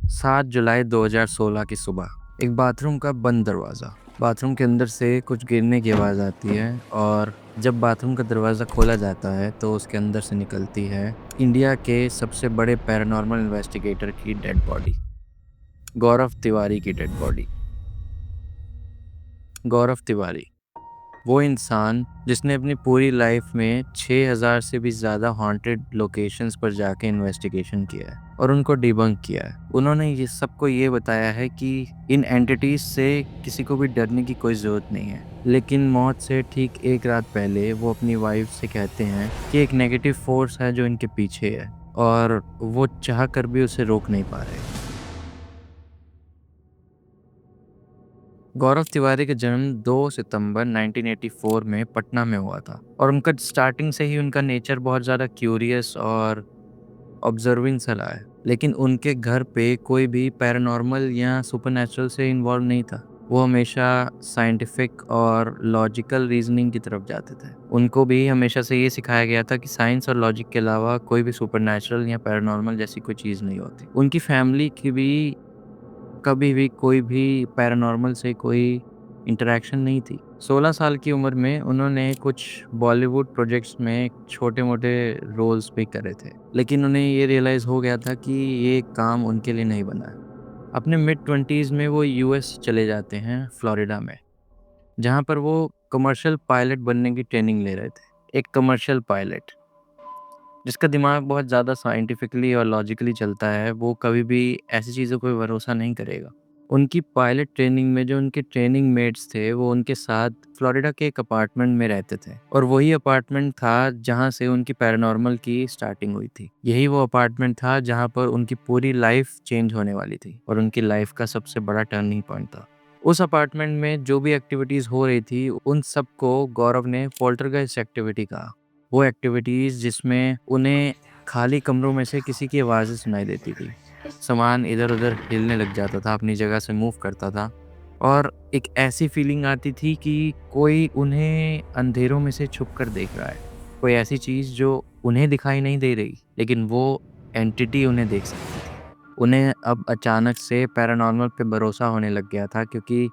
7 जुलाई 2016 की सुबह एक बाथरूम का बंद दरवाज़ा। बाथरूम के अंदर से कुछ गिरने की आवाज़ आती है और जब बाथरूम का दरवाज़ा खोला जाता है तो उसके अंदर से निकलती है इंडिया के सबसे बड़े पैरानॉर्मल इन्वेस्टिगेटर की डेड बॉडी, गौरव तिवारी की डेड बॉडी। गौरव तिवारी वो इंसान जिसने अपनी पूरी लाइफ में 6000 से भी ज़्यादा हॉन्टेड लोकेशंस पर जाके इन्वेस्टिगेशन किया है और उनको डिबंक किया है। उन्होंने ये सबको ये बताया है कि इन एंटिटीज से किसी को भी डरने की कोई ज़रूरत नहीं है। लेकिन मौत से ठीक एक रात पहले वो अपनी वाइफ से कहते हैं कि एक नेगेटिव फोर्स है जो इनके पीछे है और वो चाह कर भी उसे रोक नहीं पा रहे। गौरव तिवारी का जन्म 2 सितंबर 1984 में पटना में हुआ था और उनका स्टार्टिंग से ही उनका नेचर बहुत ज़्यादा क्यूरियस और ऑब्जर्विंग सा रहा है। लेकिन उनके घर पे कोई भी पैरानॉर्मल या सुपरनैचुरल से इन्वॉल्व नहीं था। वो हमेशा साइंटिफिक और लॉजिकल रीजनिंग की तरफ जाते थे। उनको भी हमेशा से ये सिखाया गया था कि साइंस और लॉजिक के अलावा कोई भी सुपरनैचुरल या पैरानॉर्मल जैसी कोई चीज़ नहीं होती। उनकी फैमिली की भी कभी भी कोई भी पैरानॉर्मल से कोई इंटरेक्शन नहीं थी। 16 साल की उम्र में उन्होंने कुछ बॉलीवुड प्रोजेक्ट्स में छोटे-मोटे रोल्स भी करे थे। लेकिन उन्हें ये रियलाइज़ हो गया था कि ये काम उनके लिए नहीं बना है। अपने मिड 20s में वो यूएस चले जाते हैं, फ्लोरिडा में, जहाँ पर वो कमर्शियल पायलट बनने की ट्रेनिंग ले रहे थे। एक कमर्शियल पायलट जिसका दिमाग बहुत ज़्यादा साइंटिफिकली और लॉजिकली चलता है, वो कभी भी ऐसी चीज़ों पे भरोसा नहीं करेगा। उनकी पायलट ट्रेनिंग में जो उनके ट्रेनिंग मेट्स थे, वो उनके साथ फ्लोरिडा के एक अपार्टमेंट में रहते थे और वही अपार्टमेंट था जहाँ से उनकी पैरानॉर्मल की स्टार्टिंग हुई थी। यही वो अपार्टमेंट था जहाँ पर उनकी पूरी लाइफ चेंज होने वाली थी और उनकी लाइफ का सबसे बड़ा टर्निंग पॉइंट था। उस अपार्टमेंट में जो भी एक्टिविटीज़ हो रही थी, उन सबको गौरव ने पोल्टरगाइस्ट एक्टिविटी कहा। वो एक्टिविटीज़ जिसमें उन्हें खाली कमरों में से किसी की आवाज़ें सुनाई देती थी। सामान इधर-उधर हिलने लग जाता था, अपनी जगह से मूव करता था और एक ऐसी फीलिंग आती थी कि कोई उन्हें अंधेरों में से छुप कर देख रहा है। कोई ऐसी चीज़ जो उन्हें दिखाई नहीं दे रही, लेकिन वो एंटिटी उन्हें देख सकती थी। उन्हें अब अचानक से पैरानॉर्मल पे भरोसा होने लग गया था क्योंकि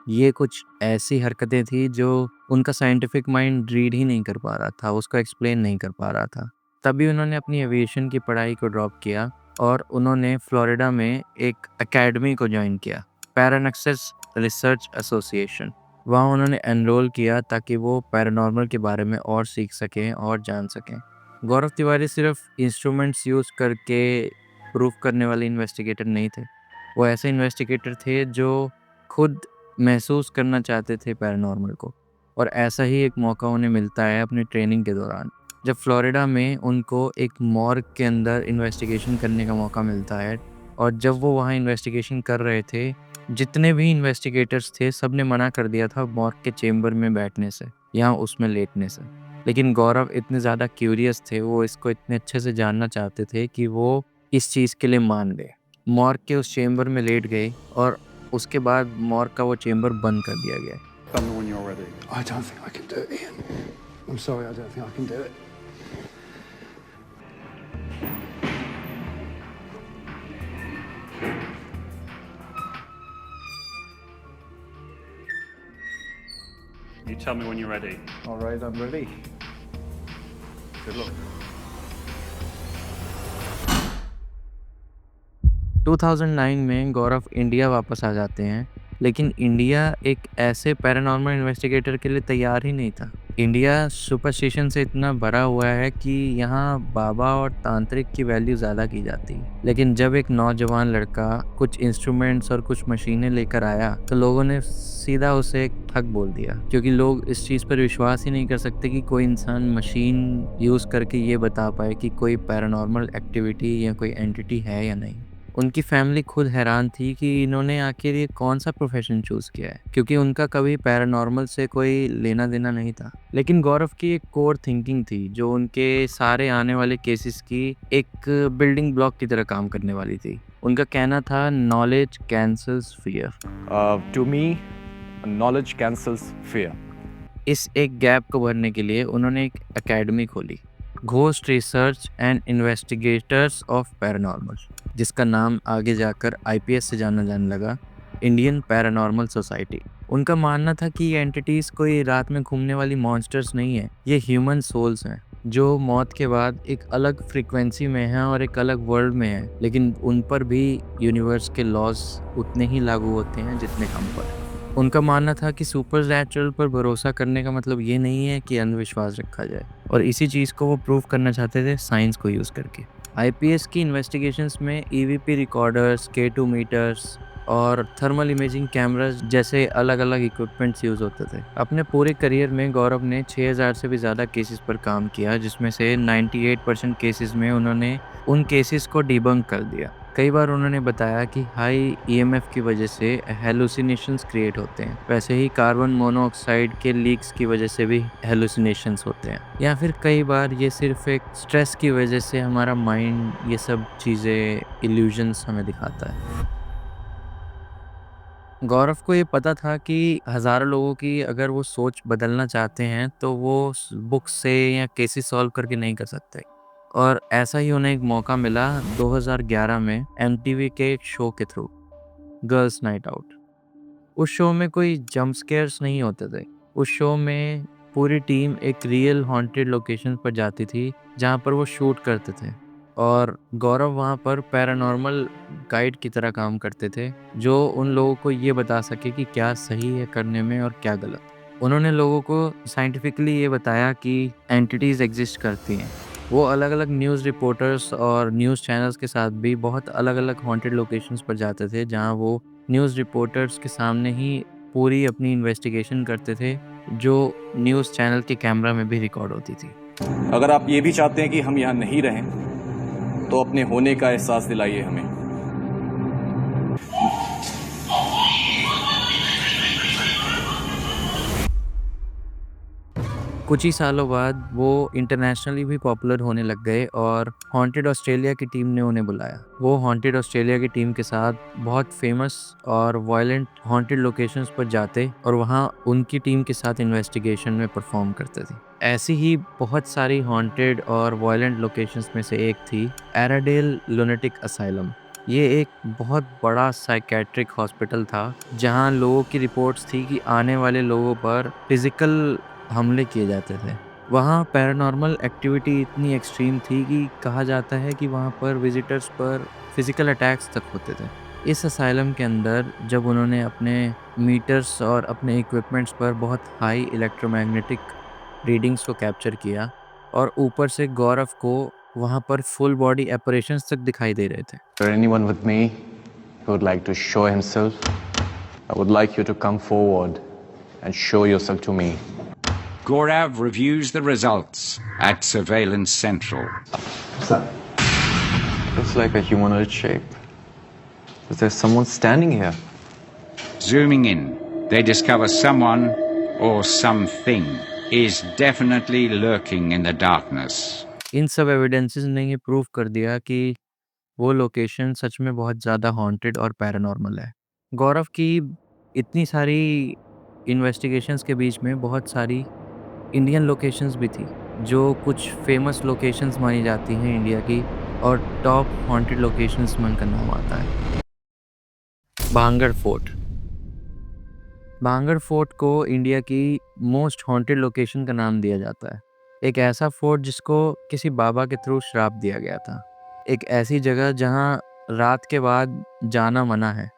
ये कुछ ऐसी हरकतें थी जो उनका साइंटिफिक माइंड रीड ही नहीं कर पा रहा था, उसको एक्सप्लेन नहीं कर पा रहा था। तभी उन्होंने अपनी एविएशन की पढ़ाई को ड्रॉप किया और उन्होंने फ्लोरिडा में एक एकेडमी को जॉइन किया, पैरानक्सिस रिसर्च एसोसिएशन। वहाँ उन्होंने एनरोल किया ताकि वो पैरानॉर्मल के बारे में और सीख सकें और जान सकें। गौरव तिवारी सिर्फ इंस्ट्रूमेंट्स यूज़ करके प्रूफ करने वाले इन्वेस्टिगेटर नहीं थे। वो ऐसे इन्वेस्टिगेटर थे जो खुद महसूस करना चाहते थे पैरानॉर्मल को और ऐसा ही एक मौका उन्हें मिलता है अपनी ट्रेनिंग के दौरान। जब फ्लोरिडा में उनको एक मॉर्ग के अंदर इन्वेस्टिगेशन करने का मौका मिलता है और जब वो वहाँ इन्वेस्टिगेशन कर रहे थे, जितने भी इन्वेस्टिगेटर्स थे सब ने मना कर दिया था मॉर्ग के चेंबर में बैठने से या उसमें लेटने से। लेकिन गौरव इतने ज़्यादा क्यूरियस थे, वो इसको इतने अच्छे से जानना चाहते थे कि वो इस चीज़ के लिए मान गए। मॉर्ग के उस चेंबर में लेट गए और उसके बाद मॉर्ग का वो चेंबर बंद कर दिया गया। Tell me when you're ready. I don't think I can do it, Ian. I'm sorry, I don't think I can do it. You tell me when you're ready. All right, I'm ready. Good luck. 2009 में गौरव India वापस आ जाते हैं, लेकिन India एक ऐसे paranormal investigator के लिए तैयार ही नहीं था। इंडिया सुपरस्टिशन से इतना भरा हुआ है कि यहाँ बाबा और तांत्रिक की वैल्यू ज़्यादा की जाती है। लेकिन जब एक नौजवान लड़का कुछ इंस्ट्रूमेंट्स और कुछ मशीनें लेकर आया तो लोगों ने सीधा उसे एक ठग बोल दिया, क्योंकि लोग इस चीज़ पर विश्वास ही नहीं कर सकते कि कोई इंसान मशीन यूज़ करके ये बता पाए कि कोई पैरानॉर्मल एक्टिविटी या कोई एंटिटी है या नहीं। उनकी फैमिली खुद हैरान थी कि इन्होंने आखिर ये कौन सा प्रोफेशन चूज़ किया है, क्योंकि उनका कभी पैरानॉर्मल से कोई लेना देना नहीं था। लेकिन गौरव की एक कोर थिंकिंग थी जो उनके सारे आने वाले केसेस की एक बिल्डिंग ब्लॉक की तरह काम करने वाली थी। उनका कहना था knowledge cancels fear. To me, knowledge cancels fear. इस एक गैप को भरने के लिए उन्होंने एक एकेडमी खोली, ghost research and investigators of paranormal, जिसका नाम आगे जाकर आईपीएस से जाना जाने लगा, इंडियन पैरानॉर्मल सोसाइटी। उनका मानना था कि ये एंटिटीज कोई रात में घूमने वाली मॉन्स्टर्स नहीं है, ये ह्यूमन सोल्स हैं जो मौत के बाद एक अलग फ्रीक्वेंसी में हैं और एक अलग वर्ल्ड में हैं, लेकिन उन पर भी यूनिवर्स के लॉज उतने ही लागू होते हैं जितने हम पर। उनका मानना था कि सुपर नेचुरल पर भरोसा करने का मतलब ये नहीं है कि अंधविश्वास रखा जाए, और इसी चीज़ को वो प्रूव करना चाहते थे साइंस को यूज़ करके। आईपीएस की इन्वेस्टिगेशंस में ईवीपी रिकॉर्डर्स, K2 मीटर्स और थर्मल इमेजिंग कैमरास जैसे अलग अलग इक्विपमेंट्स यूज़ होते थे। अपने पूरे करियर में गौरव ने 6000 से भी ज़्यादा केसेस पर काम किया, जिसमें से 98% केसेस में उन्होंने उन केसेस को डिबंक कर दिया। कई बार उन्होंने बताया कि हाई ईएमएफ की वजह से हेलुसिनेशंस क्रिएट होते हैं, वैसे ही कार्बन मोनोऑक्साइड के लीक्स की वजह से भी हेलुसिनेशंस होते हैं, या फिर कई बार ये सिर्फ एक स्ट्रेस की वजह से हमारा माइंड ये सब चीज़ें इल्यूजन्स हमें दिखाता है। गौरव को ये पता था कि हज़ारों लोगों की अगर वो सोच बदलना चाहते हैं तो वो बुक से या केसेस सॉल्व करके नहीं कर सकते, और ऐसा ही उन्हें एक मौका मिला 2011 में एमटीवी के एक शो के थ्रू, गर्ल्स नाइट आउट। उस शो में कोई जंप स्केयर्स नहीं होते थे। उस शो में पूरी टीम एक रियल हॉन्टेड लोकेशन पर जाती थी जहाँ पर वो शूट करते थे, और गौरव वहाँ पर पैरानॉर्मल गाइड की तरह काम करते थे, जो उन लोगों को ये बता सके कि क्या सही है करने में और क्या गलत। उन्होंने लोगों को साइंटिफिकली ये बताया कि एंटिटीज़ एग्जिस्ट करती हैं। वो अलग अलग न्यूज़ रिपोर्टर्स और न्यूज़ चैनल्स के साथ भी बहुत अलग अलग हॉन्टेड लोकेशंस पर जाते थे, जहाँ वो न्यूज़ रिपोर्टर्स के सामने ही पूरी अपनी इन्वेस्टिगेशन करते थे, जो न्यूज़ चैनल के कैमरा में भी रिकॉर्ड होती थी। अगर आप ये भी चाहते हैं कि हम यहाँ नहीं रहें, तो अपने होने का एहसास दिलाइए हमें। कुछ ही सालों बाद वो इंटरनेशनली भी पॉपुलर होने लग गए और हॉन्टेड ऑस्ट्रेलिया की टीम ने उन्हें बुलाया। वो हॉन्टेड ऑस्ट्रेलिया की टीम के साथ बहुत फेमस और वायलेंट हॉन्टेड लोकेशंस पर जाते और वहाँ उनकी टीम के साथ इन्वेस्टिगेशन में परफॉर्म करते थे। ऐसी ही बहुत सारी हॉन्टेड और वायलेंट लोकेशंस में से एक थी एराडेल लुनेटिक असाइलम। ये एक बहुत बड़ा साइकेट्रिक हॉस्पिटल था, जहाँ लोगों की रिपोर्ट्स थी कि आने वाले लोगों पर फिजिकल हमले किए जाते थे। वहाँ पैरानॉर्मल एक्टिविटी इतनी एक्सट्रीम थी कि कहा जाता है कि वहाँ पर विजिटर्स पर फिजिकल अटैक्स तक होते थे। इस असाइलम के अंदर जब उन्होंने अपने मीटर्स और अपने इक्विपमेंट्स पर बहुत हाई इलेक्ट्रोमैग्नेटिक रीडिंग्स को कैप्चर किया, और ऊपर से गौरव को वहाँ पर फुल बॉडी ऑपरेशंस तक दिखाई दे रहे थे। Is there anyone with me who would like to show himself? I would like you to come forward and show yourself to me. Gaurav reviews the results at Surveillance Central. Looks like a humanoid shape. Is there someone standing here? Zooming in, they discover someone or something is definitely lurking in the darkness. इन सब evidences ने ये prove कर दिया कि वो location सच में बहुत ज़्यादा हॉन्टेड और पैरानॉर्मल है। गौरव की इतनी सारी इन्वेस्टिगेशंस के बीच में बहुत सारी इंडियन लोकेशंस भी थी, जो कुछ फेमस लोकेशंस मानी जाती हैं इंडिया की, और टॉप हॉन्टेड लोकेशंस में उनका नाम आता है। भांगड़ फोर्ट। भांगड़ फोर्ट को इंडिया की मोस्ट हॉन्टेड लोकेशन का नाम दिया जाता है। एक ऐसा फोर्ट जिसको किसी बाबा के थ्रू श्राप दिया गया था। एक ऐसी जगह जहाँ रात के बाद जाना मना है।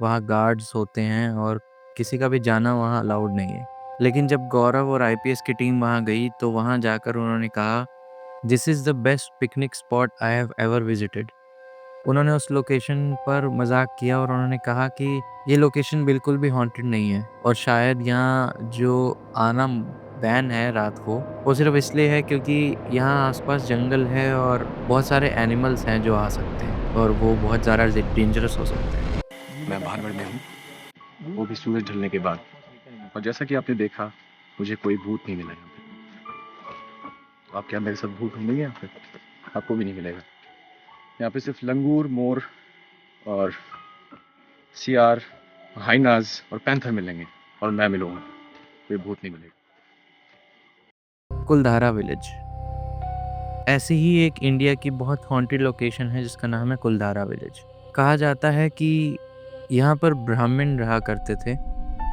वहाँ गार्ड्स होते हैं और किसी का भी जाना वहाँ अलाउड नहीं है। लेकिन जब गौरव और आईपीएस की टीम वहाँ गई तो वहाँ जाकर उन्होंने कहा, this is the best picnic spot I have ever visited. उन्होंने उस लोकेशन पर मजाक किया और उन्होंने कहा कि ये लोकेशन बिल्कुल भी हॉन्टेड नहीं है, और शायद यहाँ जो आना बैन है रात को, वो सिर्फ इसलिए है क्योंकि यहाँ आसपास जंगल है और बहुत सारे एनिमल्स हैं जो आ सकते हैं, और वो बहुत ज़्यादा डेंजरस हो सकते हैं। मैं भानगढ़ में हूँ, वो भी सूरज ढलने के बाद, और जैसा कि आपने देखा मुझे कोई भूत नहीं मिला यहाँ पे। तो आप क्या मेरे साथ भूत ढूंढेंगे यहाँ पे? आपको भी नहीं मिलेगा। यहाँ पे सिर्फ लंगूर, मोर और सियार, हाइनाज और पैंथर मिलेंगे, और मैं मिलूंगा। कोई भूत नहीं मिलेगा। कुलधारा विलेज। ऐसी ही एक इंडिया की बहुत हॉन्टेड लोकेशन है जिसका नाम है कुलधारा विलेज। कहा जाता है कि यहाँ पर ब्राह्मण रहा करते थे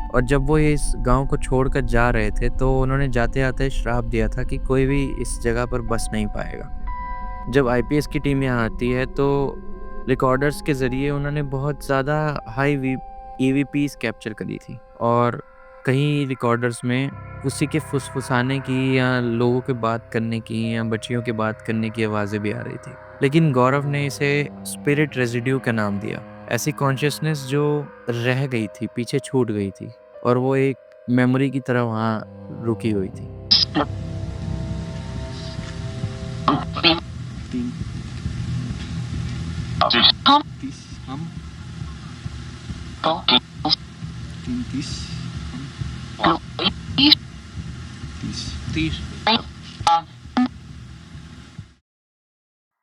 और जब वो इस गांव को छोड़कर जा रहे थे तो उन्होंने जाते आते श्राप दिया था कि कोई भी इस जगह पर बस नहीं पाएगा। जब आईपीएस की टीम यहाँ आती है तो रिकॉर्डर्स के ज़रिए उन्होंने बहुत ज़्यादा हाई ईवीपीस कैप्चर करी थी और कई रिकॉर्डर्स में उसी के फुसफुसाने की या लोगों के बात करने की या बच्चियों के बात करने की आवाज़ें भी आ रही थी। लेकिन गौरव ने इसे स्पिरिट रेजिड्यू का नाम दिया, ऐसी कॉन्शियसनेस जो रह गई थी, पीछे छूट गई थी और वो एक मेमोरी की तरह वहाँ रुकी हुई थी।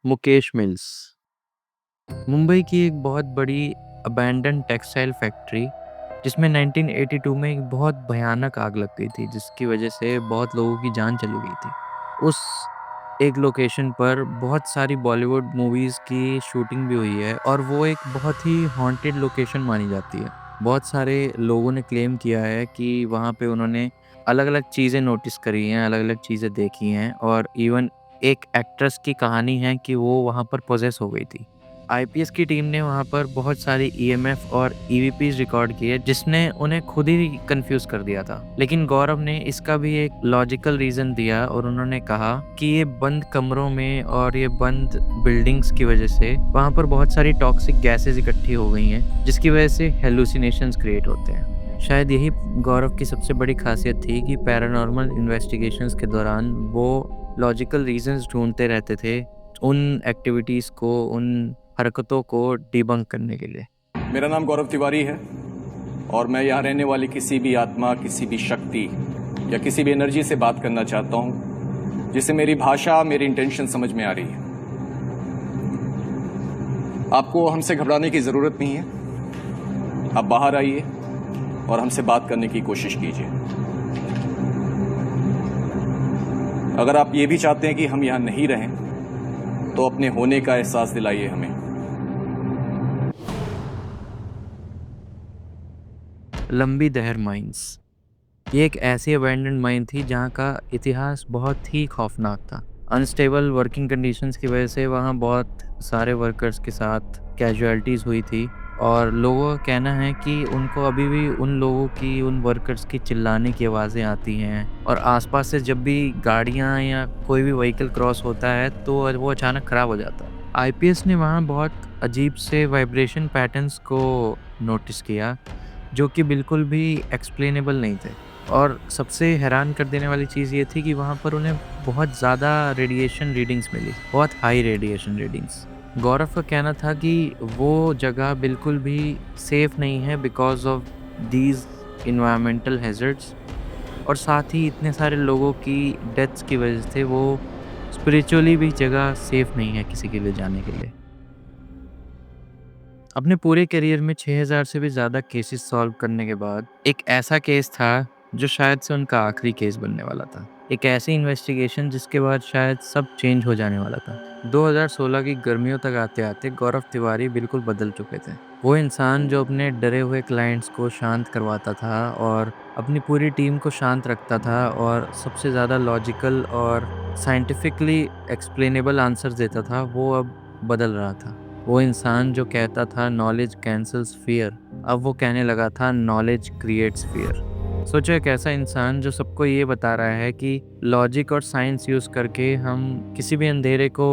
मुकेश मिल्स मुंबई की एक बहुत बड़ी अबैंडन टेक्सटाइल फैक्ट्री जिसमें 1982 में एक बहुत भयानक आग लग गई थी जिसकी वजह से बहुत लोगों की जान चली गई थी। उस एक लोकेशन पर बहुत सारी बॉलीवुड मूवीज़ की शूटिंग भी हुई है और वो एक बहुत ही हॉन्टेड लोकेशन मानी जाती है। बहुत सारे लोगों ने क्लेम किया है कि वहाँ पे उन्होंने अलग अलग चीज़ें नोटिस करी हैं, अलग अलग चीज़ें देखी हैं और इवन एक एक्ट्रेस की कहानी है कि वो वहाँ पर पोजेस हो गई थी। आईपीएस की टीम ने वहाँ पर बहुत सारी ईएमएफ और ईवीपीज रिकॉर्ड किए जिसने उन्हें खुद ही कंफ्यूज कर दिया था। लेकिन गौरव ने इसका भी एक लॉजिकल रीज़न दिया और उन्होंने कहा कि ये बंद कमरों में और ये बंद बिल्डिंग्स की वजह से वहाँ पर बहुत सारी टॉक्सिक गैसेस इकट्ठी हो गई हैं जिसकी वजह से हेलुसिनेशंस क्रिएट होते हैं। शायद यही गौरव की सबसे बड़ी खासियत थी कि पैरानॉर्मल इन्वेस्टिगेशंस के दौरान वो लॉजिकल रीजंस ढूंढते रहते थे उन एक्टिविटीज़ को, उन हरकतों को डिबंक करने के लिए। मेरा नाम गौरव तिवारी है और मैं यहाँ रहने वाली किसी भी आत्मा, किसी भी शक्ति या किसी भी एनर्जी से बात करना चाहता हूँ जिससे मेरी भाषा, मेरी इंटेंशन समझ में आ रही है। आपको हमसे घबराने की ज़रूरत नहीं है। आप बाहर आइए और हमसे बात करने की कोशिश कीजिए। अगर आप ये भी चाहते हैं कि हम यहाँ नहीं रहें तो अपने होने का एहसास दिलाइए हमें। लंबी दहर माइंस ये एक ऐसी अबैंडन्ड माइन थी जहाँ का इतिहास बहुत ही खौफनाक था। अनस्टेबल वर्किंग कंडीशंस की वजह से वहाँ बहुत सारे वर्कर्स के साथ कैजुअलिटीज़ हुई थी और लोगों का कहना है कि उनको अभी भी उन लोगों की, उन वर्कर्स की चिल्लाने की आवाज़ें आती हैं और आसपास से जब भी गाड़ियाँ या कोई भी व्हीकल क्रॉस होता है तो वो अचानक ख़राब हो जाता है। आईपीएस ने वहाँ बहुत अजीब से वाइब्रेशन पैटर्न्स को नोटिस किया जो कि बिल्कुल भी एक्सप्लेनेबल नहीं थे और सबसे हैरान कर देने वाली चीज़ ये थी कि वहाँ पर उन्हें बहुत ज़्यादा रेडिएशन रीडिंग्स मिली, बहुत हाई रेडिएशन रीडिंग्स। गौरव का कहना था कि वो जगह बिल्कुल भी सेफ़ नहीं है because of these environmental hazards और साथ ही इतने सारे लोगों की डेथ्स की वजह से वो स्पिरिचुअली भी जगह सेफ़ नहीं है किसी के लिए जाने के लिए। अपने पूरे करियर में 6000 से भी ज़्यादा केसेस सॉल्व करने के बाद एक ऐसा केस था जो शायद से उनका आखिरी केस बनने वाला था। एक ऐसी इन्वेस्टिगेशन जिसके बाद शायद सब चेंज हो जाने वाला था। 2016 की गर्मियों तक आते आते गौरव तिवारी बिल्कुल बदल चुके थे। वो इंसान जो अपने डरे हुए क्लाइंट्स को शांत करवाता था और अपनी पूरी टीम को शांत रखता था और सबसे ज़्यादा लॉजिकल और साइंटिफिकली एक्सप्लेनेबल आंसर देता था, वो अब बदल रहा था। वो इंसान जो कहता था नॉलेज कैंसल्स फियर, अब वो कहने लगा था नॉलेज क्रिएट्स फियर। सोचो एक ऐसा इंसान जो सबको ये बता रहा है कि लॉजिक और साइंस यूज़ करके हम किसी भी अंधेरे को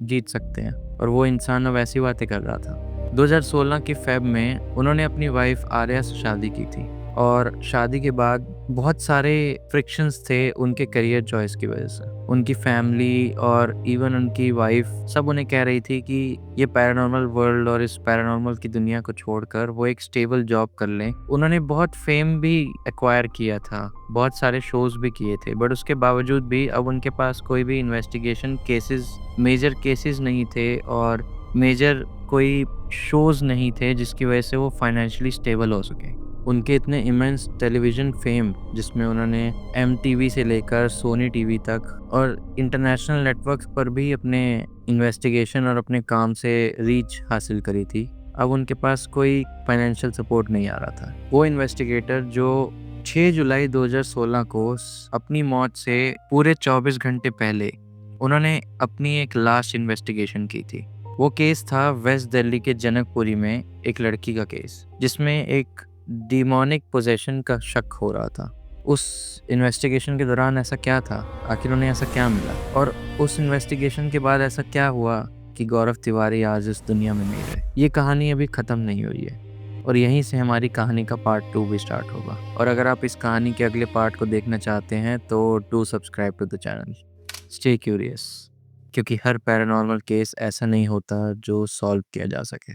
जीत सकते हैं और वो इंसान अब ऐसी बातें कर रहा था। 2016 की फेब में उन्होंने अपनी वाइफ आर्या से शादी की थी और शादी के बाद बहुत सारे फ्रिक्शंस थे उनके करियर चॉइस की वजह से। उनकी फैमिली और इवन उनकी वाइफ सब उन्हें कह रही थी कि ये पैरानॉर्मल वर्ल्ड और इस पैरानॉर्मल की दुनिया को छोड़कर वो एक स्टेबल जॉब कर लें। उन्होंने बहुत फेम भी एक्वायर किया था, बहुत सारे शोज़ भी किए थे, बट उसके बावजूद भी अब उनके पास कोई भी इन्वेस्टिगेशन केसेस, मेजर केसेस नहीं थे और मेजर कोई शोज़ नहीं थे जिसकी वजह से वो फाइनेंशियली स्टेबल हो सके। उनके इतने इमेंस टेलीविज़न फ़ेम जिसमें उन्होंने एमटीवी से लेकर सोनी टीवी तक और इंटरनेशनल नेटवर्क्स पर भी अपने इन्वेस्टिगेशन और अपने काम से रीच हासिल करी थी। अब उनके पास कोई फाइनेंशियल सपोर्ट नहीं आ रहा था। वो इन्वेस्टिगेटर जो 6 जुलाई 2016 को अपनी मौत से पूरे 24 घंटे पहले उन्होंने अपनी एक लास्ट इन्वेस्टिगेशन की थी। वो केस था वेस्ट दिल्ली के जनकपुरी में एक लड़की का केस, जिसमें एक डिमोनिक पोजेशन का शक हो रहा था। उस इन्वेस्टिगेशन के दौरान ऐसा क्या था, आखिर उन्हें ऐसा क्या मिला, और उस इन्वेस्टिगेशन के बाद ऐसा क्या हुआ कि गौरव तिवारी आज इस दुनिया में नहीं रहे। ये कहानी अभी ख़त्म नहीं हुई है और यहीं से हमारी कहानी का पार्ट 2 भी स्टार्ट होगा। और अगर आप इस कहानी के अगले पार्ट को देखना चाहते हैं तो do subscribe to the channel. Stay curious, क्योंकि हर पैरानॉर्मल केस ऐसा नहीं होता जो सॉल्व किया जा सके।